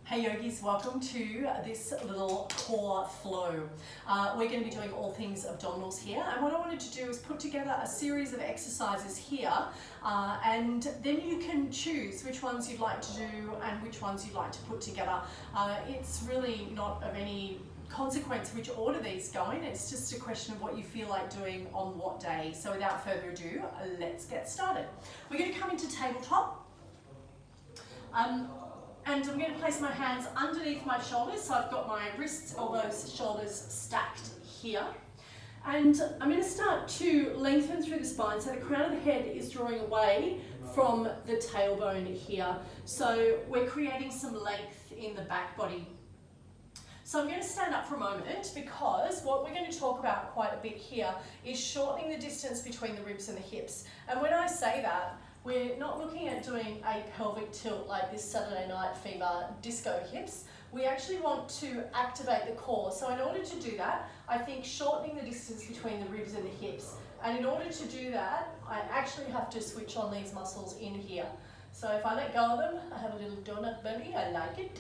Hey yogis, welcome to this little core flow. We're going to be doing all things abdominals here, and what I wanted to do is put together a series of exercises here, and then you can choose which ones you'd like to do and which ones you'd like to put together. It's really not of any consequence which order these go in, it's just a question of what you feel like doing on what day. So without further ado, let's get started. We're going to come into tabletop. And I'm going to place my hands underneath my shoulders, so I've got my wrists, elbows, shoulders stacked here. And I'm going to start to lengthen through the spine, so the crown of the head is drawing away from the tailbone here. So we're creating some length in the back body. So I'm going to stand up for a moment, because what we're going to talk about quite a bit here is shortening the distance between the ribs and the hips. And when I say that, we're not looking at doing a pelvic tilt like this Saturday Night Fever disco hips. We actually want to activate the core. So in order to do that, I think shortening the distance between the ribs and the hips. And in order to do that, I actually have to switch on these muscles in here. So if I let go of them, I have a little donut belly, I like it.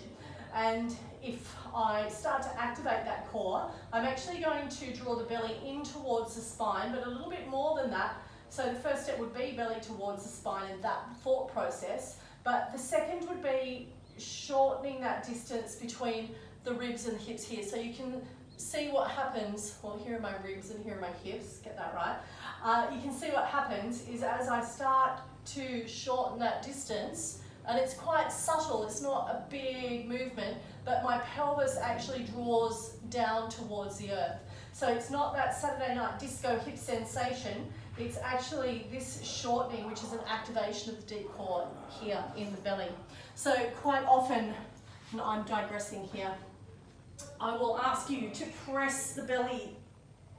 And if I start to activate that core, I'm actually going to draw the belly in towards the spine, but a little bit more than that. So the first step would be belly towards the spine and that thought process. But the second would be shortening that distance between the ribs and the hips here. So you can see what happens. Well, here are my ribs and here are my hips, get that right. You can see what happens is as I start to shorten that distance, and it's quite subtle, it's not a big movement, but my pelvis actually draws down towards the earth. So it's not that Saturday night disco hip sensation, it's actually this shortening, which is an activation of the deep core here in the belly. So quite often, and I'm digressing here, I will ask you to press the belly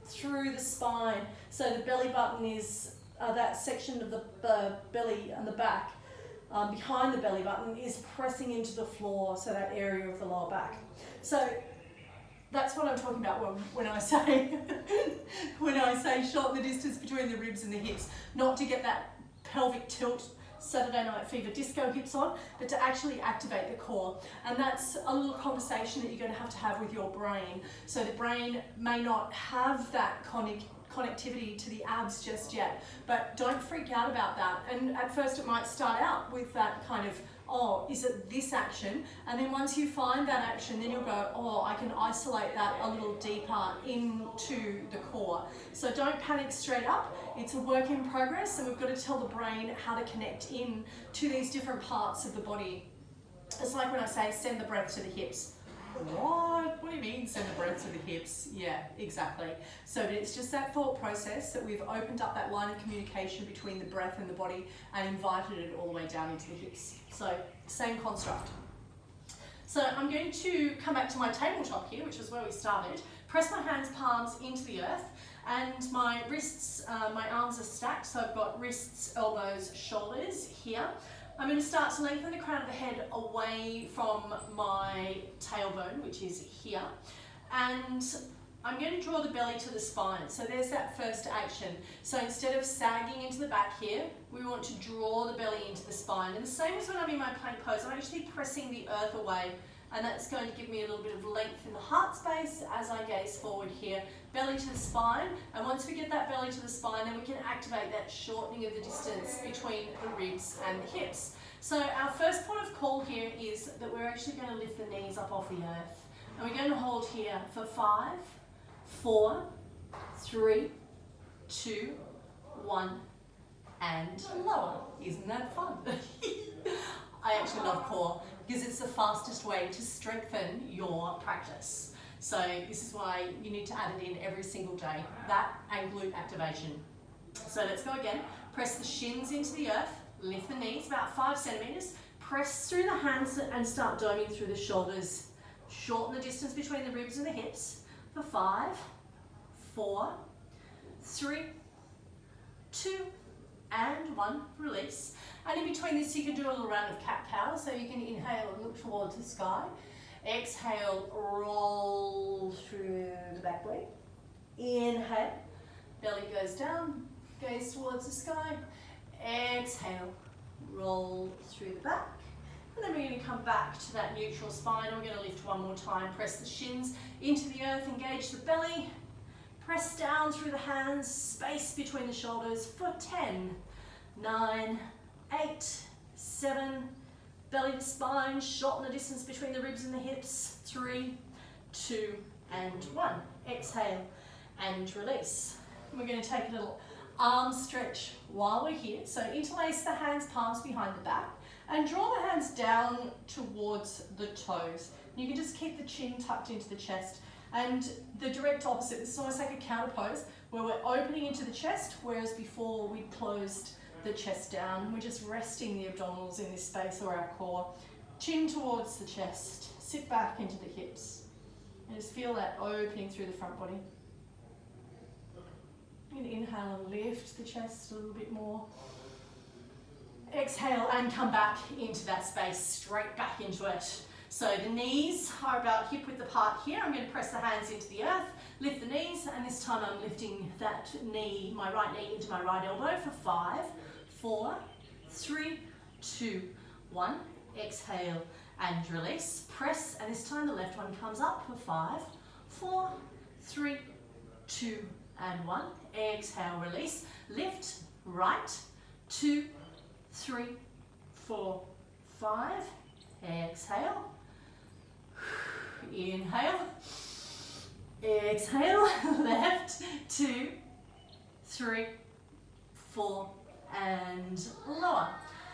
through the spine. So the belly button is that section of the belly and the back. Behind the belly button is pressing into the floor, so that area of the lower back. So that's what I'm talking about when I say shorten the distance between the ribs and the hips. Not to get that pelvic tilt Saturday Night Fever disco hips on, but to actually activate the core. And that's a little conversation that you're going to have with your brain. So the brain may not have that connectivity to the abs just yet, but don't freak out about that. And at first it might start out with that kind of, oh, is it this action? And then once you find that action, then you'll go, oh, I can isolate that a little deeper into the core. So don't panic straight up. It's a work in progress, and we've got to tell the brain how to connect in to these different parts of the body. It's like when I say send the breath to the hips. What? What do you mean send the breath to the hips? Yeah, exactly. So it's just that thought process that we've opened up that line of communication between the breath and the body and invited it all the way down into the hips. So same construct. So I'm going to come back to my tabletop here, which is where we started. Press my hands, palms into the earth, and my wrists, my arms are stacked. So I've got wrists, elbows, shoulders here. I'm going to start to lengthen the crown of the head away from my tailbone, which is here. And I'm going to draw the belly to the spine. So there's that first action. So instead of sagging into the back here, we want to draw the belly into the spine. And the same as when I'm in my plank pose, I'm actually pressing the earth away. And that's going to give me a little bit of length in the heart space as I gaze forward here. Belly to the spine, and once we get that belly to the spine, then we can activate that shortening of the distance between the ribs and the hips. So our first point of call here is that we're actually going to lift the knees up off the earth. And we're going to hold here for 5, 4, 3, 2, 1, and lower. Isn't that fun? I actually love core because it's the fastest way to strengthen your practice. So this is why you need to add it in every single day, that and glute activation. So let's go again. Press the shins into the earth, lift the knees about 5 centimeters, press through the hands and start doming through the shoulders. Shorten the distance between the ribs and the hips for 5, 4, 3, 2, and 1, release. And in between this, you can do a little round of cat-cow. So you can inhale and look towards the sky. Exhale, roll through the back leg. Inhale, belly goes down, gaze towards the sky. Exhale, roll through the back. And then we're going to come back to that neutral spine. We're going to lift one more time. Press the shins into the earth, engage the belly. Press down through the hands, space between the shoulders for 10, 9, 8, 7, belly to spine, shorten the distance between the ribs and the hips, 3, 2, and 1. Exhale and release. And we're going to take a little arm stretch while we're here. So interlace the hands, palms behind the back, and draw the hands down towards the toes. You can just keep the chin tucked into the chest. And the direct opposite, this is almost like a counter pose where we're opening into the chest, whereas before we closed the chest down. We're just resting the abdominals in this space or our core. Chin towards the chest, sit back into the hips. And just feel that opening through the front body. And inhale and lift the chest a little bit more. Exhale and come back into that space, straight back into it. So the knees are about hip width apart here. I'm going to press the hands into the earth, lift the knees, and this time I'm lifting that knee, my right knee into my right elbow for 5, 4, 3, 2, 1. Exhale and release. Press, and this time the left one comes up for 5, 4, 3, 2, and 1. Exhale, release. Lift, right, 2, 3, 4, 5. Exhale. Inhale. Exhale. Left, 2, 3, 4, and lower.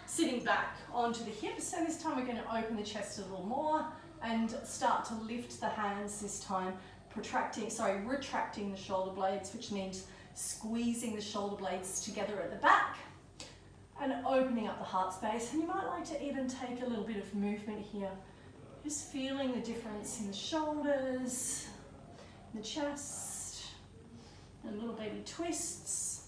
Sitting back onto the hips, and this time we're going to open the chest a little more and start to lift the hands this time, retracting the shoulder blades, which means squeezing the shoulder blades together at the back and opening up the heart space. And you might like to even take a little bit of movement here, just feeling the difference in the shoulders, the chest, and little baby twists.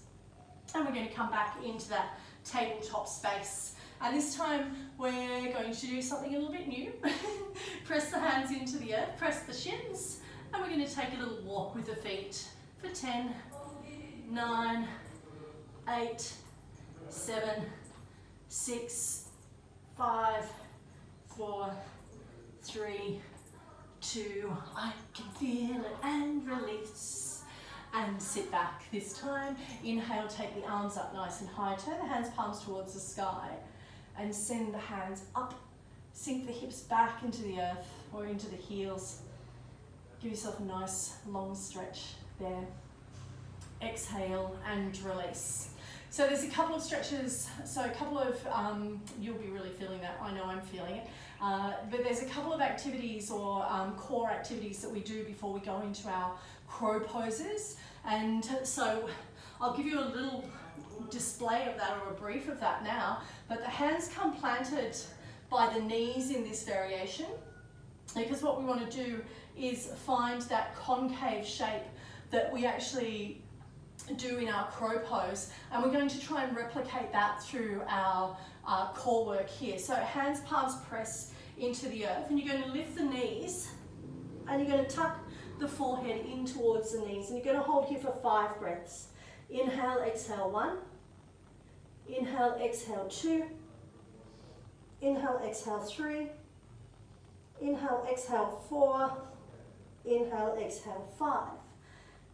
And we're going to come back into that tabletop space. And this time we're going to do something a little bit new. Press the hands into the earth, press the shins, and we're going to take a little walk with the feet for 10, 9, 8, 7, 6, 5, 4, 3, 2, I can feel it, and release. And sit back this time. Inhale, take the arms up nice and high. Turn the hands, palms towards the sky, and send the hands up. Sink the hips back into the earth or into the heels. Give yourself a nice long stretch there. Exhale and release. So there's a couple of stretches, you'll be really feeling that, I know I'm feeling it, but there's a couple of activities or core activities that we do before we go into our crow poses, and so I'll give you a little display of that or a brief of that now, but the hands come planted by the knees in this variation, because what we want to do is find that concave shape that we actually do in our crow pose, and we're going to try and replicate that through our core work here. So hands, palms press into the earth, and you're going to lift the knees, and you're going to tuck the forehead in towards the knees, and you're going to hold here for 5 breaths. Inhale, exhale 1. Inhale, exhale 2. Inhale, exhale 3. Inhale, exhale 4. Inhale, exhale 5.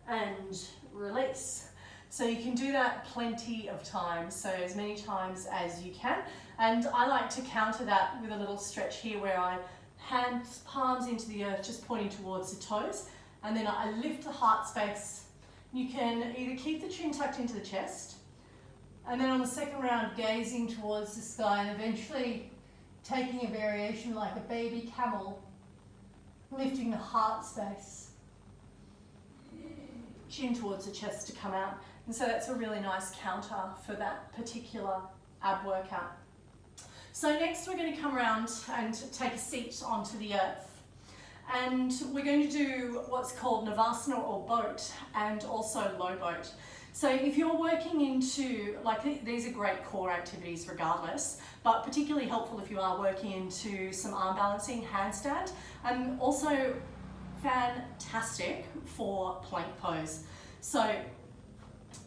And release. So you can do that plenty of times, so as many times as you can. And I like to counter that with a little stretch here where I hands, palms into the earth, just pointing towards the toes, and then I lift the heart space. You can either keep the chin tucked into the chest, and then on the second round gazing towards the sky, and eventually taking a variation like a baby camel, lifting the heart space, chin towards the chest to come out. And so that's a really nice counter for that particular ab workout. So next we're going to come around and take a seat onto the earth. And we're going to do what's called Navasana or boat, and also low boat. So if you're working into, these are great core activities regardless, but particularly helpful if you are working into some arm balancing, handstand, and also fantastic for plank pose. So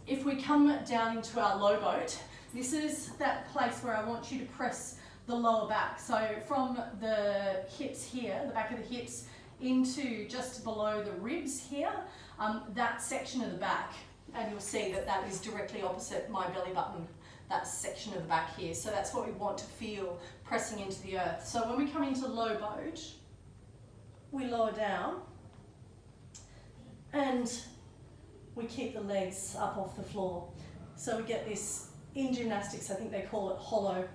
if we come down into our low boat, this is that place where I want you to press the lower back. So from the hips here, the back of the hips, into just below the ribs here, that section of the back, and you'll see that that is directly opposite my belly button, that section of the back here. So that's what we want to feel pressing into the earth. So when we come into low boat, we lower down and we keep the legs up off the floor. So we get this, in gymnastics I think they call it hollow.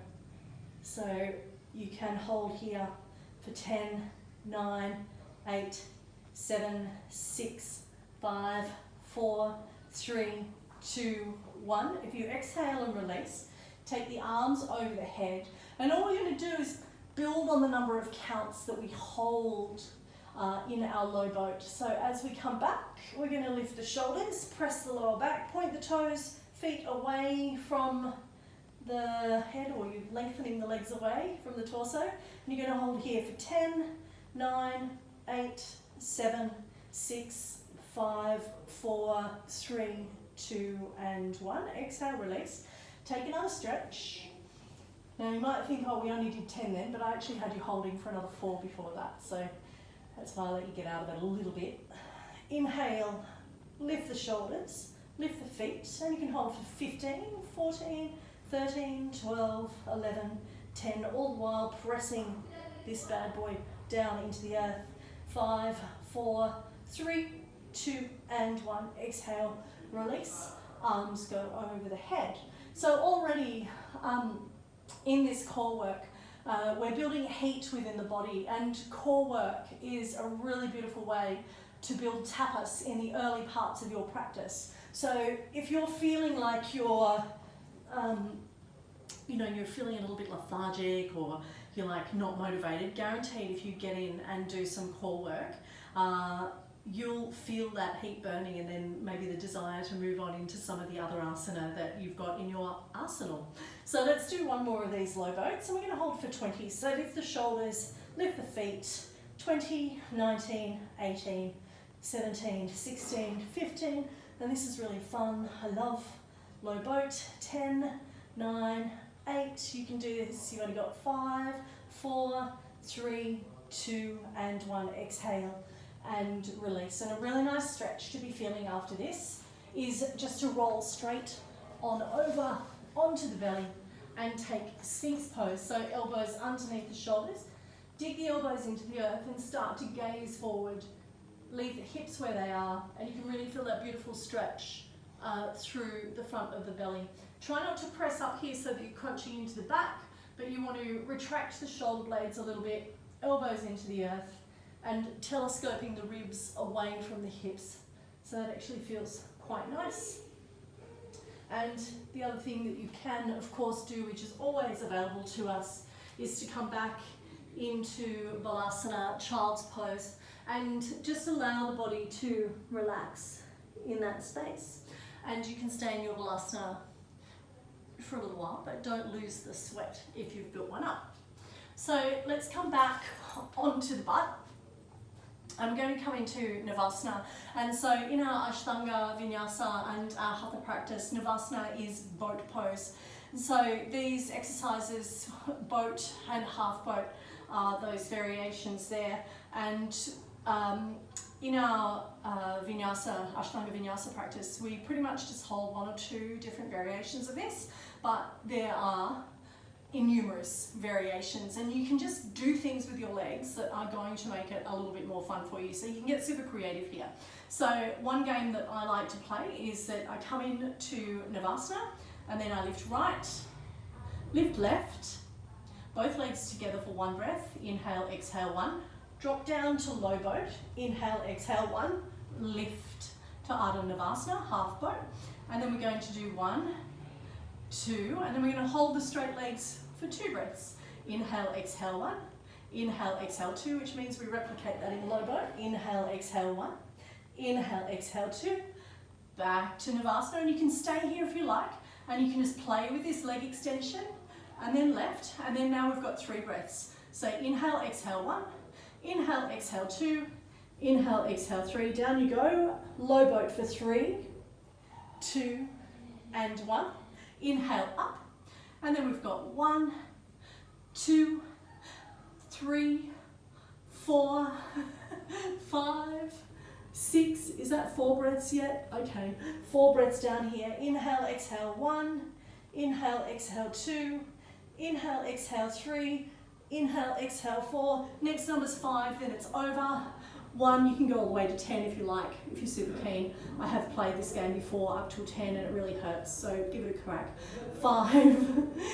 So you can hold here for 10, 9, 8, 7, 6, 5, 4, 3, 2, 1. If you exhale and release, take the arms over the head. And all we're going to do is build on the number of counts that we hold in our low boat. So as we come back, we're going to lift the shoulders, press the lower back, point the toes, feet away from the head, or you're lengthening the legs away from the torso. And you're going to hold here for 10, 9, 8, 7, 6, 5, 4, 3, 2, and 1. Exhale, release. Take another stretch. Now you might think, oh, we only did 10 then, but I actually had you holding for another 4 before that. So that's why I let you get out of it a little bit. Inhale, lift the shoulders, lift the feet, and you can hold for 15, 14, 13, 12, 11, 10, all the while pressing this bad boy down into the earth. 5, 4, 3, 2, and 1. Exhale, release. Arms go over the head. So already in this core work, we're building heat within the body, and core work is a really beautiful way to build tapas in the early parts of your practice. So if you're feeling like you're you're feeling a little bit lethargic, or you're like not motivated, guaranteed if you get in and do some core work, you'll feel that heat burning, and then maybe the desire to move on into some of the other asana that you've got in your arsenal. So let's do one more of these low boats, and we're going to hold for 20. So lift the shoulders, lift the feet. 20, 19, 18, 17, 16, 15, and this is really fun. I love low boat. 10, 9, 8, you can do this. You've only got 5, 4, 3, 2, and 1. Exhale and release. And a really nice stretch to be feeling after this is just to roll straight on over onto the belly and take Sphinx pose. So elbows underneath the shoulders, dig the elbows into the earth and start to gaze forward. Leave the hips where they are, and you can really feel that beautiful stretch through the front of the belly. Try not to press up here so that you're crunching into the back, but you want to retract the shoulder blades a little bit, elbows into the earth, and telescoping the ribs away from the hips. So that actually feels quite nice. And the other thing that you can, of course, do, which is always available to us, is to come back into Balasana, child's pose, and just allow the body to relax in that space. And you can stay in your Balasana for a little while, but don't lose the sweat if you've built one up. So let's come back onto the butt. I'm going to come into Navasana, and so in our Ashtanga Vinyasa and our Hatha practice, Navasana is boat pose. And so these exercises, boat and half boat, are those variations there. And in our Vinyasa, Ashtanga Vinyasa practice, we pretty much just hold 1 or 2 different variations of this, but there are innumerous variations, and you can just do things with your legs that are going to make it a little bit more fun for you, so you can get super creative here. So one game that I like to play is that I come in to Navasana, and then I lift right, lift left, both legs together for 1 breath, inhale, exhale 1, drop down to low boat, inhale, exhale 1, lift to Ardha Navasana, half boat, and then we're going to do 1, 2, and then we're going to hold the straight legs for 2 breaths. Inhale, exhale 1, inhale, exhale 2, which means we replicate that in low boat. Inhale, exhale 1, inhale, exhale 2, back to Navasana, and you can stay here if you like, and you can just play with this leg extension, and then left, and then now we've got 3 breaths. So inhale, exhale 1, inhale, exhale 2, inhale, exhale 3, down you go, low boat for 3, 2, and 1. Inhale up, and then we've got 1, 2, 3, 4, 5, 6. Is that 4 breaths yet? Okay, 4 breaths down here. Inhale, exhale 1. Inhale, exhale 2. Inhale, exhale 3. Inhale, exhale 4. Next number's 5, then it's over. 1, you can go all the way to 10 if you like, if you're super keen. I have played this game before up till 10 and it really hurts, so give it a crack. 5,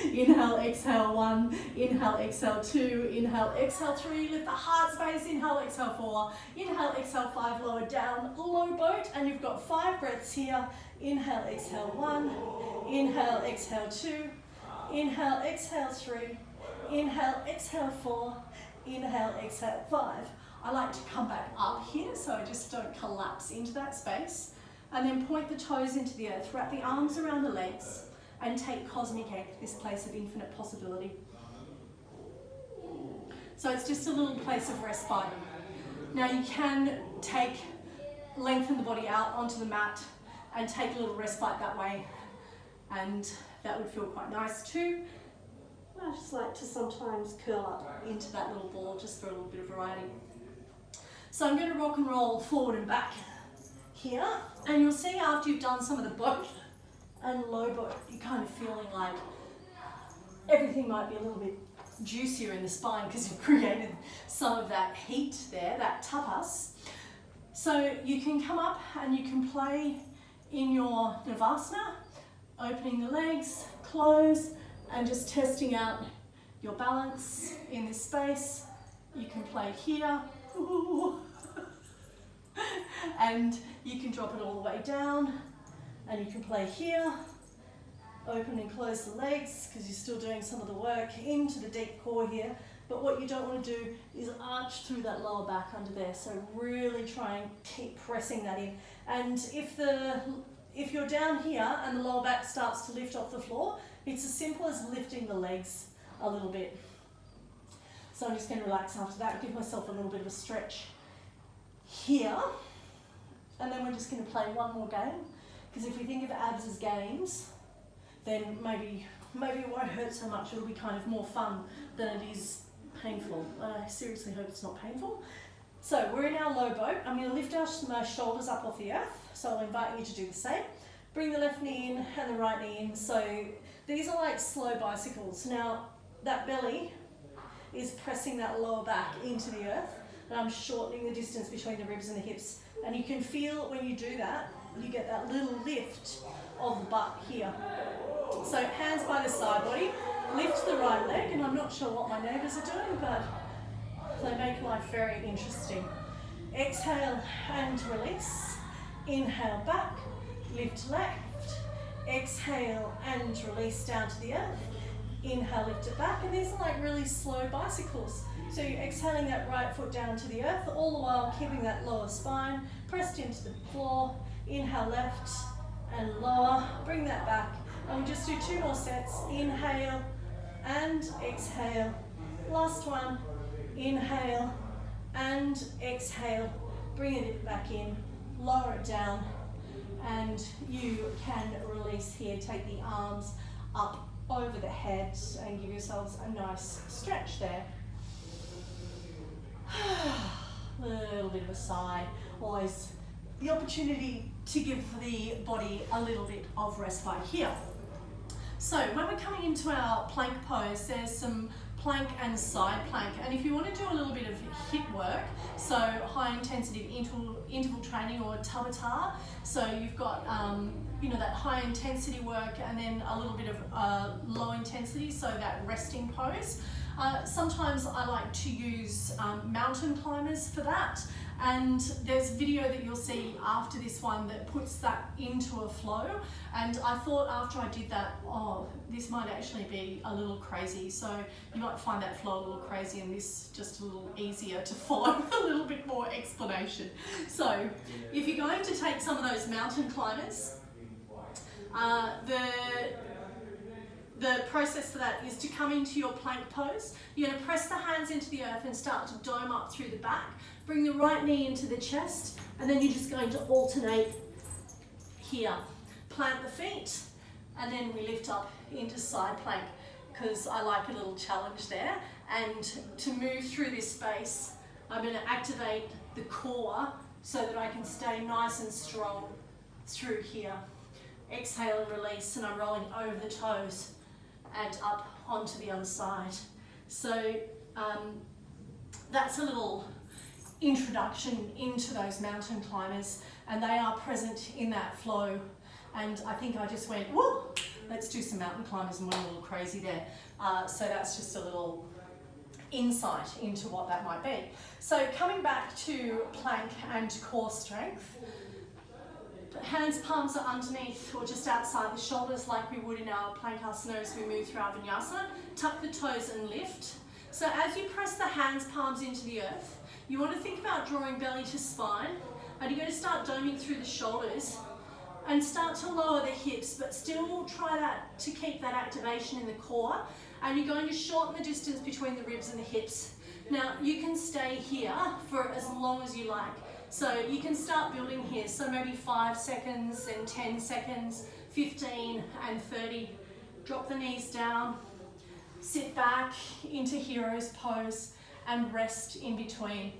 inhale, exhale 1, inhale, exhale 2, inhale, exhale 3, lift the heart space, inhale, exhale 4, inhale, exhale 5, lower down, low boat, and you've got 5 breaths here. Inhale, exhale 1, inhale, exhale 2, inhale, exhale 3, inhale, exhale 4, inhale, exhale 5. I like to come back up here so I just don't collapse into that space. And then point the toes into the earth, wrap the arms around the legs and take cosmic egg, this place of infinite possibility. So it's just a little place of respite. Now you can lengthen the body out onto the mat and take a little respite that way, and that would feel quite nice too. I just like to sometimes curl up into that little ball just for a little bit of variety. So I'm going to rock and roll forward and back here, and you'll see after you've done some of the boat and low boat, you're kind of feeling like everything might be a little bit juicier in the spine because you've created some of that heat there, that tapas. So you can come up and you can play in your Navasana, opening the legs, close, and just testing out your balance in this space. You can play here. Ooh. And you can drop it all the way down, and you can play here, open and close the legs because you're still doing some of the work into the deep core here. But what you don't want to do is arch through that lower back under there, so really try and keep pressing that in. And if you're down here and the lower back starts to lift off the floor, it's as simple as lifting the legs a little bit. So I'm just going to relax after that, give myself a little bit of a stretch here. And then we're just going to play one more game, because if we think of abs as games, then maybe it won't hurt so much. It'll be kind of more fun than it is painful. I seriously hope it's not painful. So we're in our low boat. I'm going to lift my shoulders up off the earth. So I'll invite you to do the same. Bring the left knee in and the right knee in. So these are like slow bicycles. Now that belly is pressing that lower back into the earth, and I'm shortening the distance between the ribs and the hips. And you can feel when you do that, you get that little lift of the butt here. So hands by the side body, lift the right leg, and I'm not sure what my neighbours are doing, but they make life very interesting. Exhale and release. Inhale back, lift left. Exhale and release down to the earth. Inhale, lift it back, and these are like really slow bicycles. So you're exhaling that right foot down to the earth, all the while keeping that lower spine pressed into the floor. Inhale left and lower, bring that back. And we'll just do 2 more sets. Inhale and exhale. Last one. Inhale and exhale. Bring it back in, lower it down, and you can release here. Take the arms up over the head and give yourselves a nice stretch there. A little bit of a sigh. Always the opportunity to give the body a little bit of respite here. So when we're coming into our plank pose, there's some plank and side plank, and if you want to do a little bit of HIIT work, so high intensity interval training or tabata, so you've got that high intensity work and then a little bit of low intensity, so that resting pose. Sometimes I like to use mountain climbers for that, and there's video that you'll see after this one that puts that into a flow, and I thought after I did that, this might actually be a little crazy, so you might find that flow a little crazy and this just a little easier to follow with a little bit more explanation. So if you're going to take some of those mountain climbers, the process for that is to come into your plank pose. You're going to press the hands into the earth and start to dome up through the back. Bring the right knee into the chest, and then you're just going to alternate here. Plant the feet, and then we lift up into side plank. because I like a little challenge there. And to move through this space, I'm going to activate the core so that I can stay nice and strong through here. Exhale and release, and I'm rolling over the toes and up onto the other side. So that's a little introduction into those mountain climbers, and they are present in that flow. And I think I just went, woo, let's do some mountain climbers, and went a little crazy there. So that's just a little insight into what that might be. So coming back to plank and core strength, hands, palms are underneath or just outside the shoulders like we would in our plank asana as we move through our vinyasa. Tuck the toes and lift. So as you press the hands, palms into the earth, you want to think about drawing belly to spine, and you're going to start doming through the shoulders and start to lower the hips, but still try that to keep that activation in the core. And you're going to shorten the distance between the ribs and the hips. Now you can stay here for as long as you like. So you can start building here. So maybe 5 seconds and 10 seconds, 15 and 30. Drop the knees down, sit back into hero's pose and rest in between.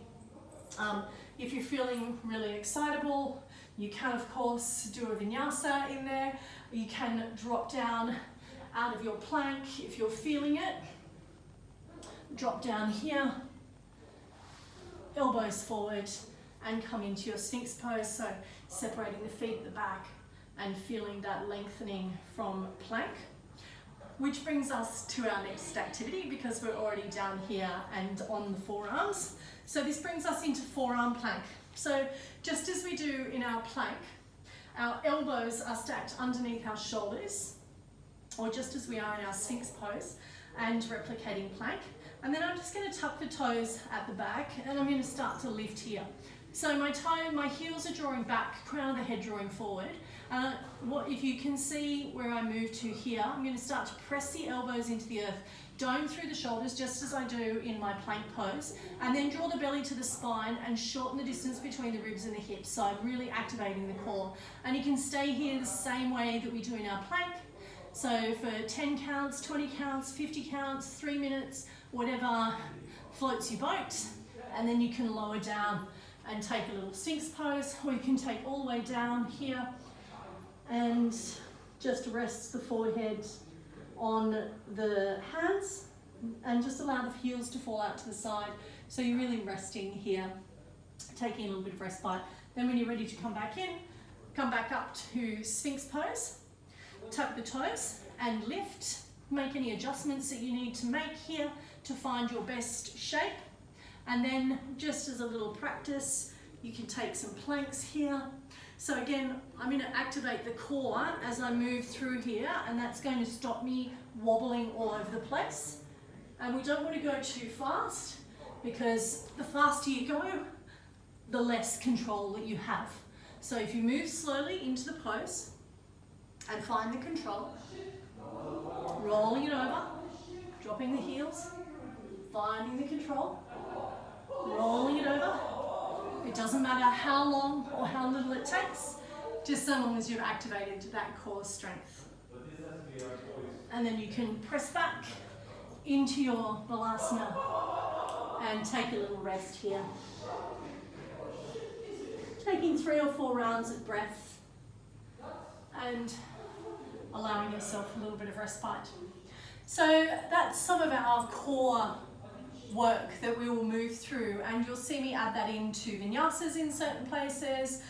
If you're feeling really excitable, you can of course do a vinyasa in there. You can drop down out of your plank if you're feeling it. Drop down here, elbows forward, and come into your Sphinx pose. So separating the feet at the back and feeling that lengthening from plank. Which brings us to our next activity, because we're already down here and on the forearms. So this brings us into forearm plank. So just as we do in our plank, our elbows are stacked underneath our shoulders, or just as we are in our Sphinx pose and replicating plank. And then I'm just going to tuck the toes at the back, and I'm going to start to lift here. So my heels are drawing back, crown of the head drawing forward. If you can see where I move to here, I'm going to start to press the elbows into the earth, dome through the shoulders just as I do in my plank pose, and then draw the belly to the spine and shorten the distance between the ribs and the hips. So I'm really activating the core. And you can stay here the same way that we do in our plank. So for 10 counts, 20 counts, 50 counts, 3 minutes, whatever floats your boat. And then you can lower down and take a little Sphinx pose, or you can take all the way down here and just rest the forehead on the hands and just allow the heels to fall out to the side. So you're really resting here, taking a little bit of respite. Then when you're ready to come back in, come back up to Sphinx pose, tuck the toes and lift. Make any adjustments that you need to make here to find your best shape. And then just as a little practice, you can take some planks here. So again, I'm going to activate the core as I move through here, and that's going to stop me wobbling all over the place. And we don't want to go too fast, because the faster you go, the less control that you have. So if you move slowly into the pose and find the control, rolling it over, dropping the heels, finding the control, rolling it over. It doesn't matter how long or how little it takes, just so long as you've activated that core strength. And then you can press back into your Balasana and take a little rest here. Taking 3 or 4 rounds of breath and allowing yourself a little bit of respite. So that's some of our core work that we will move through, and you'll see me add that into vinyasas in certain places.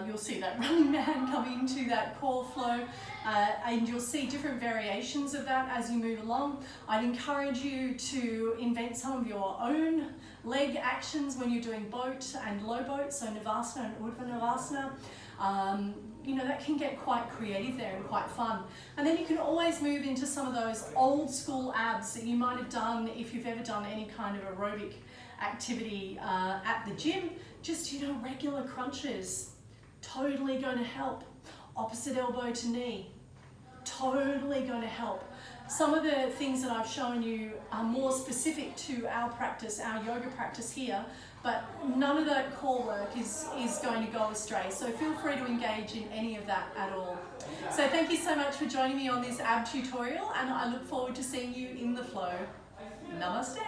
You'll see that running man come into that core flow, and you'll see different variations of that as you move along. I'd encourage you to invent some of your own leg actions when you're doing boat and low boat, so Navasana and Urdhva Navasana. You know, that can get quite creative there and quite fun. And then you can always move into some of those old school abs that you might have done if you've ever done any kind of aerobic activity at the gym. Just, you know, regular crunches, totally going to help. Opposite elbow to knee, totally going to help. Some of the things that I've shown you are more specific to our practice, our yoga practice here, but none of that core work is going to go astray. So feel free to engage in any of that at all. So thank you so much for joining me on this ab tutorial, and I look forward to seeing you in the flow. Namaste.